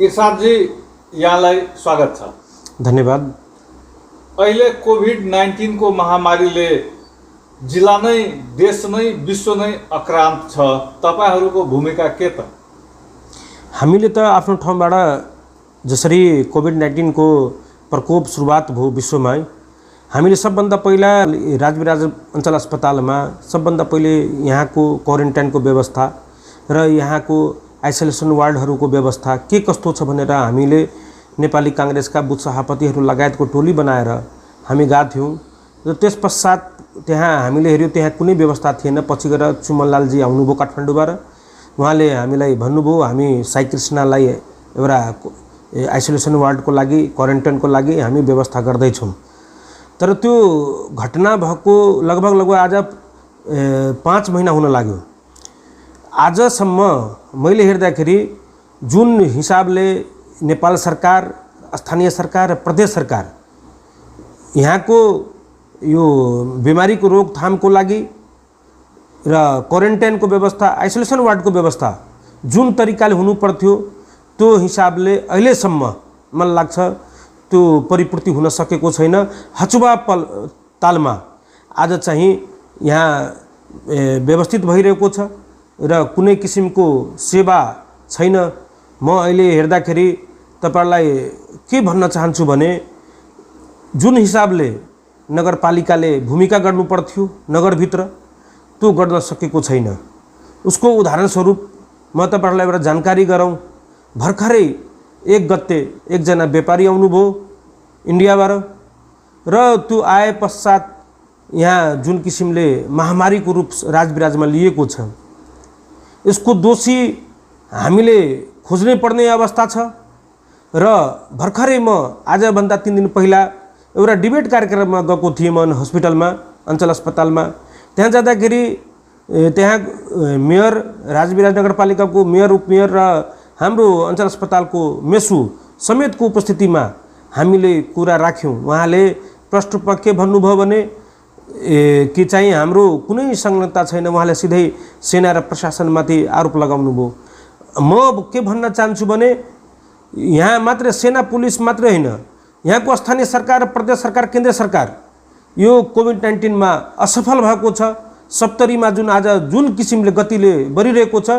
इर्सादजी, यहाँलाई स्वागत छ। धन्यवाद। अहिले कोभिड-19 को महामारीले जिल्ला नै, देश नै, विश्व नै आक्रान्त छ। तपाईहरूको भूमिका के त? हामीले त आफ्नो ठाउँबाट जसरी कोभिड-19 को प्रकोप सुरुवात भयो विश्वमा, हामीले सबभन्दा पहिला राजविराज अञ्चल अस्पतालमा सबभन्दा पहिले यहाँको क्वारेन्टाइनको व्यवस्था र यहाँको आइसोलेसन वार्डहरूको व्यवस्था के कस्तो छ भनेर हामीले नेपाली काङ्ग्रेसका बुथ सभापतिहरू लगायतको टोली बनाएर हामी गएका थियौँ र त्यस पश्चात त्यहाँ हामीले हेऱ्यौँ त्यहाँ कुनै व्यवस्था थिएन। पछि गएर चुमनलालजी आउनुभयो काठमाडौँबाट, उहाँले हामीलाई भन्नुभयो हामी साई कृष्णलाई एउटा आइसोलेसन वार्डको लागि, क्वारेन्टाइनको लागि हामी व्यवस्था गर्दैछौँ। तर त्यो घटना भएको लगभग आज 5 महिना हुन लाग्यो। आजसम्म मैले हेर्दाखेरि जुन हिसाबले नेपाल सरकार, स्थानीय सरकार र प्रदेश सरकार यहाँको यो बिमारीको रोकथामको लागि र क्वारेन्टाइनको व्यवस्था, आइसोलेसन वार्डको व्यवस्था जुन तरिकाले हुनु पर्थ्यो त्यो हिसाबले अहिलेसम्म मलाई लाग्छ त्यो परिपूर्ति हुन सकेको छैन। हचुवा तालमा आज चाहिँ यहाँ व्यवस्थित भइरहेको छ र कुनै किसिमको सेवा छैन। म अहिले हेर्दाखेरि तपाईहरुलाई के भन्न चाहन्छु भने जुन हिसाबले नगरपालिकाले भूमिका गर्नु पर्थ्यो नगरभित्र त्यो गर्न सकेको छैन। उसको उदाहरण स्वरूप म तपाईहरुलाई एउटा जानकारी गराउँ। भर्खरै 1 गते एकजना व्यापारी आउनुभयो इन्डियाबाट र त्यो आए पश्चात यहाँ जुन किसिमले महामारीको रूप राजविराजमा लिएको छ, यसको दोषी हामीले खोज्नै पर्ने अवस्था छ। र भर्खरै म आजभन्दा 3 दिन पहिला एउटा डिबेट कार्यक्रममा गएको थिएँ म हस्पिटलमा, अञ्चल अस्पतालमा। त्यहाँ जाँदाखेरि त्यहाँ मेयर, राजविराज नगरपालिकाको मेयर, उपमेयर र हाम्रो अञ्चल अस्पतालको मेसु समेतको उपस्थितिमा हामीले कुरा राख्यौँ। उहाँले प्रश्न रूपमा के भन्नुभयो भने कि चाहिँ हाम्रो कुनै संलग्नता छैन। उहाँले सिधै सेना र प्रशासनमाथि आरोप लगाउनुभयो। म के भन्न चाहन्छु भने यहाँ मात्र सेना पुलिस मात्र होइन, यहाँको स्थानीय सरकार, प्रदेश सरकार, केन्द्र सरकार यो कोभिड-19 मा असफल भएको छ। 70 मा जुन आज जुन किसिमले गतिले बढिरहेको छ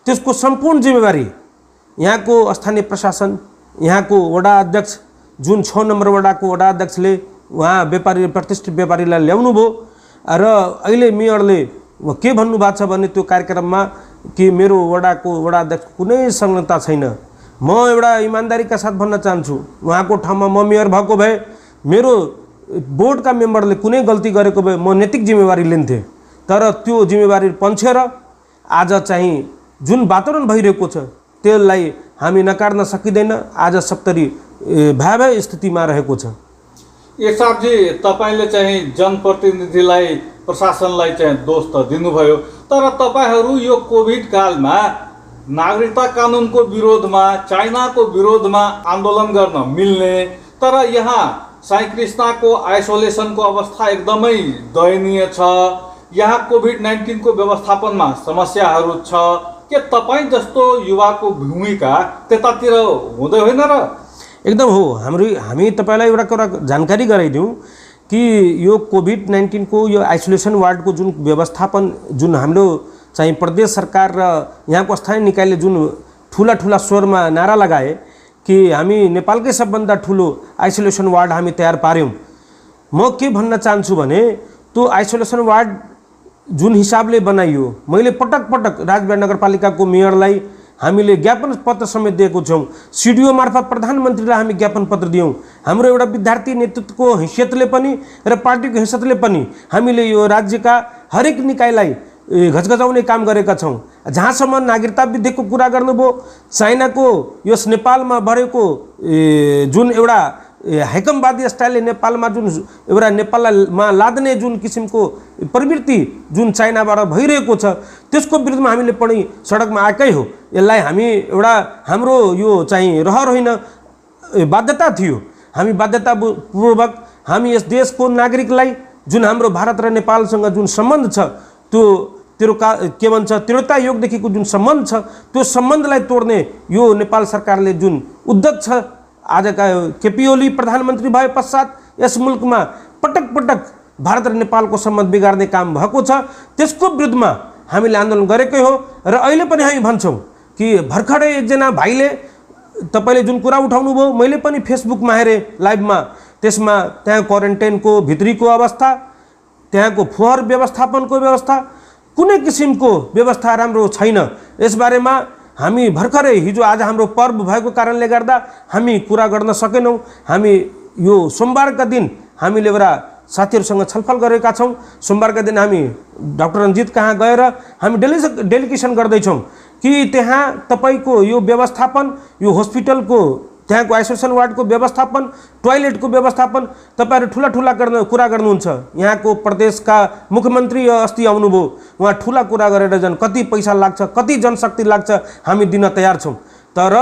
त्यसको सम्पूर्ण जिम्मेवारी यहाँको स्थानीय प्रशासन, यहाँको वडा अध्यक्ष, जुन 6 नम्बर वडाको वडा अध्यक्षले उहाँ व्यापारी, प्रतिष्ठित व्यापारीलाई ल्याउनु भयो। र अहिले मेयरले के भन्नुभएको छ भने त्यो कार्यक्रममा कि मेरो वडाको वडा अध्यक्ष कुनै संलग्नता छैन। म एउटा इमानदारीका साथ भन्न चाहन्छु, उहाँको ठाउँमा म मेयर भएको भए मेरो बोर्डका मेम्बरले कुनै गल्ती गरेको भए म नैतिक जिम्मेवारी लिन्थेँ। तर त्यो जिम्मेवारी पन्छेर आज चाहिँ जुन वातावरण भइरहेको छ त्यसलाई हामी नकार्न सकिँदैन। आज 70 भयावह स्थितिमा रहेको छ। इर्सादजी, तपाईले चाहिँ जनप्रतिनिधिलाई, प्रशासनलाई चाहिँ दोष त दिनुभयो, तर तपाईहरू यो कोभिड कालमा नागरिकता कानुनको विरोधमा, चाइनाको विरोधमा आन्दोलन गर्न मिल्ने, तर यहाँ साई कृष्णको आइसोलेसनको अवस्था एकदमै दयनीय छ। यहाँ कोभिड-19 को व्यवस्थापनमा समस्याहरू छ। के तपाईँ जस्तो युवाको भूमिका त्यतातिर हुँदै होइन र? एकदम हो। हामी तपाईलाई एउटा कुरा जानकारी गराइदिउँ कि यो कोभिड-19 को यो आइसोलेसन वार्डको जुन व्यवस्थापन, जुन हाम्रो चाहिँ प्रदेश सरकार र यहाँको स्थानीय निकायले जुन ठुला स्वरमा नारा लगाए कि हामी नेपालकै सबभन्दा ठुलो आइसोलेसन वार्ड हामी तयार पार्यौँ। म के भन्न चाहन्छु भने त्यो आइसोलेसन वार्ड जुन हिसाबले बनाइयो, मैले पटक राजविराज नगरपालिकाको मेयरलाई हामीले ज्ञापन पत्र समेत दिएको छौँ। सिडिओ मार्फत प्रधानमन्त्रीलाई हामी ज्ञापन पत्र दियौँ। हाम्रो एउटा विद्यार्थी नेतृत्वको हैसियतले पनि र पार्टीको हैसियतले पनि हामीले यो राज्यका हरेक निकायलाई घचघचाउने काम गरेका छौँ। जहाँसम्म नागरिकता विधेयकको कुरा गर्नुभयो, चाइनाको यस नेपालमा बढेको जुन एउटा हैकमवादी स्टाइलले नेपालमा जुन एउटा नेपालमा लाद्ने जुन किसिमको प्रवृत्ति जुन चाइनाबाट भइरहेको छ त्यसको विरुद्धमा हामीले पनि सडकमा आएकै हो। यसलाई हामी एउटा हाम्रो यो चाहिँ रहर होइन, बाध्यता थियो। हामी बाध्यतापूर्वक हामी यस देशको नागरिकलाई, जुन हाम्रो भारत र नेपालसँग जुन सम्बन्ध छ त्यो के भन्छ तीव्रता योगदेखिको जुन सम्बन्ध छ त्यो सम्बन्धलाई तोड्ने यो नेपाल सरकारले जुन उद्यत छ, आजका केपी ओली प्रधानमन्त्री भए पश्चात यस मुलुकमा पटक पटक भारत र नेपालको सम्बन्ध बिगार्ने काम भएको छ, त्यसको विरुद्धमा हामीले आन्दोलन गरेकै हो। र अहिले पनि हामी भन्छौँ कि भर्खरै एकजना भाइले तपाईँले जुन कुरा उठाउनु भयो, मैले पनि फेसबुकमा हेरेँ लाइभमा, त्यसमा त्यहाँ क्वारेन्टाइनको भित्रीको अवस्था, त्यहाँको फोहोर व्यवस्थापनको व्यवस्था, कुनै किसिमको व्यवस्था राम्रो छैन। यसबारेमा हामी भर्खरै हिजो आज हाम्रो पर्व भएको कारणले गर्दा हामी कुरा गर्न सकेनौँ। हामी यो सोमबारका दिन हामीले एउटा साथीहरूसँग छलफल गरेका छौँ। सोमबारका दिन हामी डाक्टर रञ्जित कहाँ गएर हामी डेलिगेसन गर्दैछौँ कि त्यहाँ तपाईँको यो व्यवस्थापन, यो हस्पिटलको त्यहाँको आइसोलेसन वार्डको व्यवस्थापन, टोयलेटको व्यवस्थापन तपाईँहरू ठुला कुरा गर्नुहुन्छ। यहाँको प्रदेशका मुख्यमन्त्री अस्ति आउनुभयो, उहाँ ठुला कुरा गरेर झन् कति पैसा लाग्छ, कति जनशक्ति लाग्छ हामी दिन तयार छौँ। तर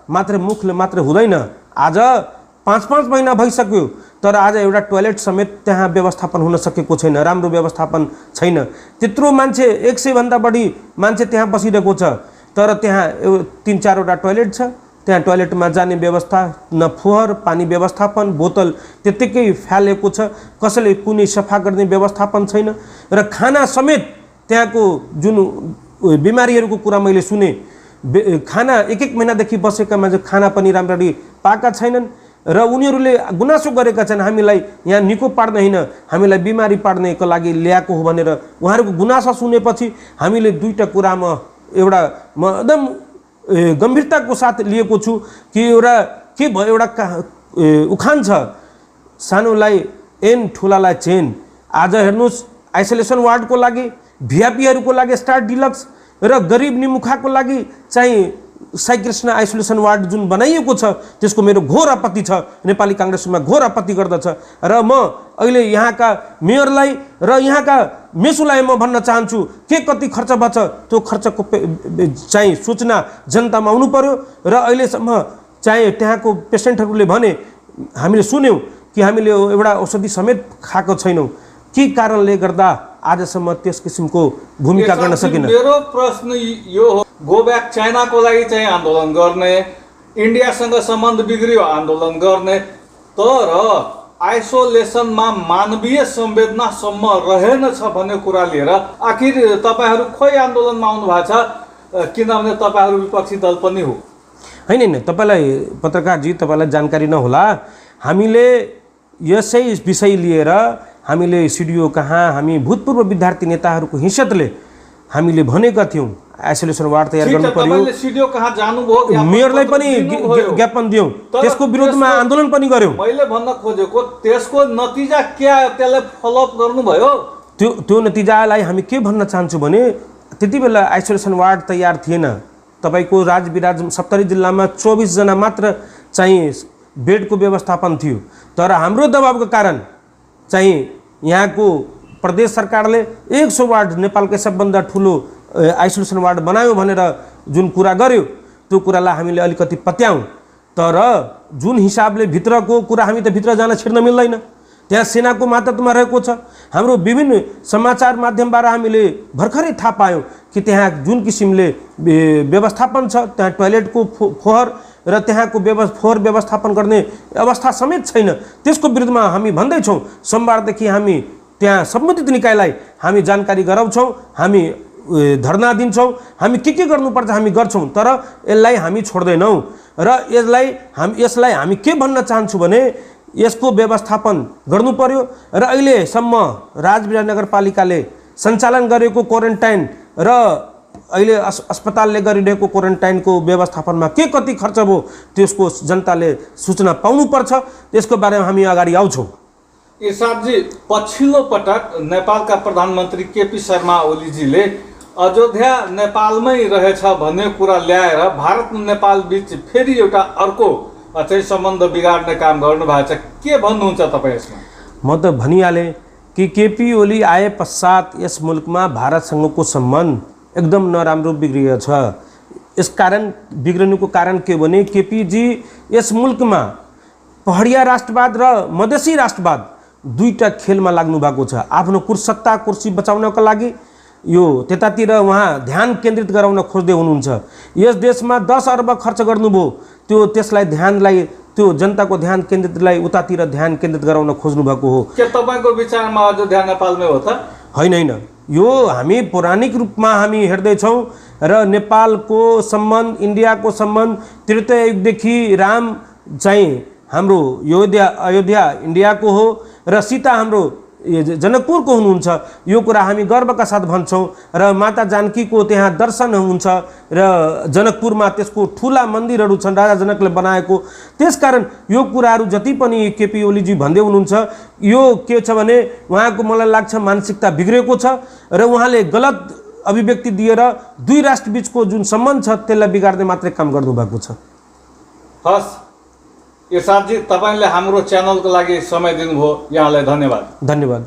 मात्र मुखले मात्र हुँदैन। आज 5-5 महिना भइसक्यो, तर आज एउटा टोयलेट समेत त्यहाँ व्यवस्थापन हुन सकेको छैन, राम्रो व्यवस्थापन छैन। त्यत्रो मान्छे 100 भन्दा बढी मान्छे त्यहाँ बसिरहेको छ, तर त्यहाँ 3-4वटा टोयलेट छ। त्यहाँ टोयलेटमा जाने व्यवस्था न, फोहोर पानी व्यवस्थापन, बोतल त्यत्तिकै फ्यालेको छ, कसैले कुनै सफा गर्ने व्यवस्थापन छैन। र खाना समेत त्यहाँको जुन बिमारीहरूको कुरा मैले सुने, खाना 1-1 महिनादेखि बसेका मान्छे खाना पनि राम्ररी पाएका छैनन् र उनीहरूले गुनासो गरेका छन्, हामीलाई यहाँ निको पार्ने होइन, हामीलाई बिमारी पार्नेको लागि ल्याएको हो भनेर उहाँहरूको गुनासो सुनेपछि हामीले दुईटा कुरामा एउटा म एकदम गम्भीरताको साथ लिएको छु कि एउटा के भयो, एउटा उखान छ, सानोलाई एन ठुलालाई चेन। आज हेर्नुहोस्, आइसोलेसन वार्डको लागि, भिआइपीहरूको लागि स्टार डिलक्स र गरिब निमुखाको लागि चाहिँ साई कृष्ण आइसोलेसन वार्ड जुन बनाइएको छ त्यसको मेरो घोर आपत्ति छ। नेपाली काङ्ग्रेसमा घोर आपत्ति गर्दछ र म अहिले यहाँका मेयरलाई र यहाँका मेसुलाई म भन्न चाहन्छु के कति खर्च बच्छ त्यो खर्चको चाहिँ सूचना जनतामा आउनु पर्यो। र अहिलेसम्म चाहिँ त्यहाँको पेसेन्टहरूले भने हामीले सुन्यौँ कि हामीले एउटा औषधि समेत खाएको छैनौँ। के कारणले गर्दा आजसम्म त्यस किसिमको भूमिका गर्न सकिन? मेरो प्रश्न यो हो, गो ब्याक चाइनाको लागि चाहिँ आन्दोलन गर्ने, इन्डियासँग सम्बन्ध बिग्रियो आन्दोलन गर्ने, तर आइसोलेसनमा मानवीय संवेदनासम्म रहेनछ भन्ने कुरा लिएर आखिर तपाईँहरू खोइ आन्दोलनमा आउनु भएको छ? किनभने तपाईँहरू विपक्षी दल पनि हो। होइन, तपाईँलाई पत्रकारजी तपाईँलाई जानकारी नहोला, हामीले यसै विषय लिएर हामीले सिडिओ कहाँ हामी भूतपूर्व विद्यार्थी नेताहरूको हैसियतले हामीले भनेका थियौँ आइसोलेसन वार्ड तयार गर्नु पर्यो। सिडिओ कहाँ जानुभयो, मेयरलाई पनि ज्ञापन दियौँ, त्यसको विरोधमा आन्दोलन पनि गर्यौँ। मैले भन्न खोजेको त्यसको नतिजा के आयो, त्यसलाई फलोअप गर्नुभयो? त्यो नतिजालाई हामी के भन्न चाहन्छौँ भने त्यति बेला आइसोलेसन वार्ड तयार थिएन। तपाईँको राजविराज सप्तरी जिल्लामा 24 जना मात्र चाहिँ बेडको व्यवस्थापन थियो, तर हाम्रो दबावको कारण चाहिँ यहाँको प्रदेश सरकारले 100 वार्ड नेपालकै सबभन्दा ठुलो आइसोलेसन वार्ड बनायो भनेर जुन कुरा गर्यो त्यो कुरालाई हामीले अलिकति पत्याउँ। तर जुन हिसाबले भित्रको कुरा, हामी त भित्र जान छिर्न मिल्दैन, त्यहाँ सेनाको मातहतमा रहेको छ। हाम्रो विभिन्न समाचार माध्यमबाट हामीले भर्खरै थाहा पायौँ कि त्यहाँ जुन किसिमले व्यवस्थापन छ, त्यहाँ टोयलेटको फोहोर र त्यहाँको फोहोर व्यवस्थापन गर्ने अवस्था समेत छैन। त्यसको विरुद्धमा हामी भन्दैछौँ, सोमबारदेखि हामी त्यहाँ सम्बन्धित निकायलाई हामी जानकारी गराउँछौँ, हामी धरना दिन्छौँ, हामी के गर्नुपर्छ हामी गर्छौँ, तर यसलाई हामी छोड्दैनौँ। र यसलाई हामी के भन्न चाहन्छु भने यसको व्यवस्थापन गर्नु पर्यो। र अहिलेसम्म राजविराज नगरपालिकाले सञ्चालन गरेको क्वारेन्टाइन र अहिले अस्पतालले गरिरहेको क्वारेन्टाइनको व्यवस्थापनमा के कति खर्च भयो त्यसको जनताले सूचना पाउनुपर्छ। त्यसको बारेमा हामी अगाडि आउँछौँ। इर्सादजी, पछिल्लो पटक नेपालका प्रधानमन्त्री केपी शर्मा ओलीजीले अयोध्या नेपालमै रहेछ भन्ने कुरा ल्याएर भारत नेपाल बीच फेरि एउटा अर्को चाहिँ सम्बन्ध बिगार्ने काम गर्नुभएको छ। के भन्नुहुन्छ तपाईँ यसमा? म त भनिहालेँ कि केपी ओली आए पश्चात यस मुलुकमा भारतसँगको सम्बन्ध एकदम नराम्रो बिग्रिएको छ। यसकारण बिग्रनुको कारण के भने केपीजी यस मुलुकमा पहाडिया राष्ट्रवाद र मधेसी राष्ट्रवाद दुईटा खेलमा लाग्नु भएको छ। आफ्नो सत्ता कुर्सी बचाउनको लागि यो त्यतातिर उहाँ ध्यान केन्द्रित गराउन खोज्दै हुनुहुन्छ। यस देशमा 10 अर्ब खर्च गर्नुभयो, त्यो त्यसलाई ध्यानलाई त्यो जनताको ध्यान केन्द्रितलाई उतातिर ध्यान केन्द्रित गराउन खोज्नु भएको हो। के तपाईँको विचारमा अयोध्या नेपालमै हो त? होइन, यो हामी पौराणिक रूपमा हामी हेर्दैछौँ र नेपालको सम्बन्ध, इन्डियाको सम्बन्ध त्रेतायुगदेखि राम चाहिँ हाम्रो अयोध्या इन्डियाको हो र सीता हाम्रो जनकपुरको हुनुहुन्छ। यो कुरा हामी गर्वका साथ भन्छौँ र माता जानकीको त्यहाँ दर्शन हुन्छ र जनकपुरमा त्यसको ठुला मन्दिरहरू छन् राजा जनकले बनाएको। त्यसकारण यो कुराहरू जति पनि केपी ओलीजी भन्दै हुनुहुन्छ, यो के छ भने उहाँको मलाई लाग्छ मानसिकता बिग्रेको छ र उहाँले गलत अभिव्यक्ति दिएर दुई राष्ट्र बीचको जुन सम्बन्ध छ त्यसलाई बिगार्दै मात्रै काम गर्नुभएको छ। हस् इर्सादजी, तपाईँले हाम्रो च्यानलको लागि समय दिनुभयो, यहाँलाई धन्यवाद। धन्यवाद।